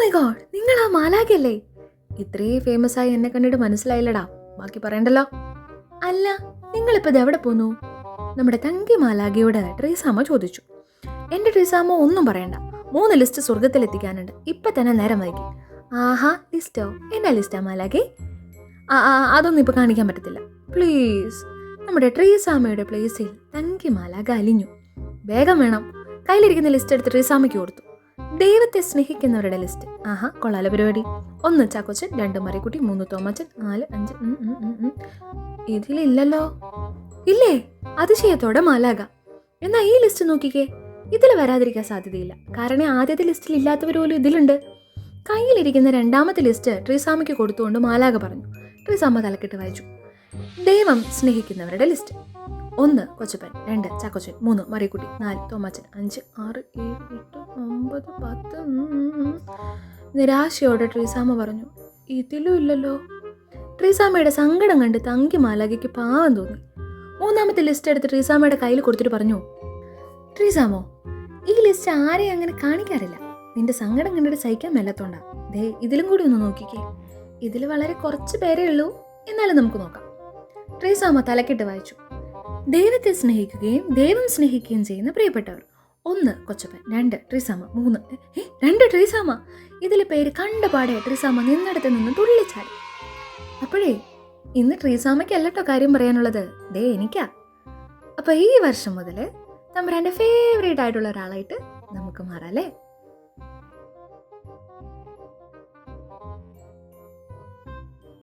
My God, നിങ്ങൾ ആ മാലാഖയല്ലേ? ഇത്രയും ഫേമസ് ആയി എന്നെ കണ്ടിട്ട് മനസ്സിലായില്ലടാ. ബാക്കി പറയണ്ടല്ലോ. അല്ല, നിങ്ങളിപ്പോൾ ഇത് എവിടെ പോന്നു? നമ്മുടെ തങ്കി മാലാഖയോട് ട്രീസാമ്മ ചോദിച്ചു. എൻ്റെ ട്രീസാമ്മ ഒന്നും പറയണ്ട, 3 ലിസ്റ്റ് സ്വർഗത്തിലെത്തിക്കാനുണ്ട്. ഇപ്പം തന്നെ നേരം വൈകി. ആഹാ, ലിസ്റ്റോ? എന്നാ ലിസ്റ്റാ മാലാഖേ? അതൊന്നും ഇപ്പോൾ കാണിക്കാൻ പറ്റത്തില്ല, പ്ലീസ്. നമ്മുടെ ട്രീസാമ്മയുടെ പ്ലേസിൽ തങ്കി മാലാഖ അലിഞ്ഞു. വേഗം വേണം. കയ്യിലിരിക്കുന്ന ലിസ്റ്റ് എടുത്ത് ട്രീസാമ്മയ്ക്ക് കൊടുത്തു. ദൈവത്തെ സ്നേഹിക്കുന്നവരുടെ ലിസ്റ്റ്. ആഹാ, കൊള്ളാല പരിപാടി. 1 ചാക്കോച്ചൻ, 2 മറിക്കുട്ടി, 3 തോമാച്ചൻ, 4, 5. ഇതിലില്ലല്ലോ. ഇല്ലേ? അതിശയത്തോടെ മാലാഖ. എന്നാ ഈ ലിസ്റ്റ് നോക്കിക്കേ. ഇതിൽ വരാതിരിക്കാൻ സാധ്യതയില്ല, കാരണം ആദ്യത്തെ ലിസ്റ്റിൽ ഇല്ലാത്തവർ പോലും ഇതിലുണ്ട്. കയ്യിലിരിക്കുന്ന 2ാമത്തെ ലിസ്റ്റ് ട്രീസാമ്മയ്ക്ക് കൊടുത്തുകൊണ്ട് മാലാഖ പറഞ്ഞു. ട്രീസാമ്മ തലക്കിട്ട് വായിച്ചു. ദൈവം സ്നേഹിക്കുന്നവരുടെ ലിസ്റ്റ്. 1 കൊച്ചപ്പൻ, 2 ചാക്കോച്ചൻ, 3 മറിക്കുട്ടി, 4 തോമാച്ചൻ, 5, 6, 7, 8, 9, 10. നിരാശയോടെ ട്രീസാമ്മ പറഞ്ഞു, ഇതിലും ഇല്ലല്ലോ. ട്രീസാമ്മയുടെ സങ്കടം കണ്ട് തങ്കി മാലാഖയ്ക്ക് പാവം തോന്നി. 3ാമത്തെ ലിസ്റ്റ് എടുത്ത് ട്രീസാമ്മയുടെ കയ്യിൽ കൊടുത്തിട്ട് പറഞ്ഞു, ട്രീസാമോ, ഈ ലിസ്റ്റ് ആരെയും അങ്ങനെ കാണിക്കാറില്ല. നിന്റെ സങ്കടം കണ്ടിട്ട് സഹിക്കാൻ മേലത്തോണ്ടാ. ദേ ഇതിലും കൂടി ഒന്ന് നോക്കിക്കേ. ഇതിൽ വളരെ കുറച്ച് പേരേ ഉള്ളൂ, എന്നാലും നമുക്ക് നോക്കാം. ട്രീസാമ്മ തലക്കിട്ട് വായിച്ചു. ദൈവത്തെ സ്നേഹിക്കുകയും ദൈവം സ്നേഹിക്കുകയും ചെയ്യുന്ന പ്രിയപ്പെട്ടവർ. 1 കൊച്ചപ്പൻ, 2 ട്രീസാമ്മ, 3 2 ട്രീസാമ്മ. ഇതിലെ പേര് കണ്ടപാടെ ട്രീസാമ്മ നിന്നിടത്ത് നിന്ന് തുള്ളിച്ചാടി. അപ്പോഴേ ഇന്ന് ട്രീസാമ്മയ്ക്ക് അല്ലട്ടോ കാര്യം പറയാനുള്ളത്, ദേ എനിക്കാ. അപ്പൊ ഈ വർഷം മുതൽ തമ്പുരാന്റെ ഫേവറേറ്റ് ആയിട്ടുള്ള ഒരാളായിട്ട് നമുക്ക് മാറാം അല്ലേ?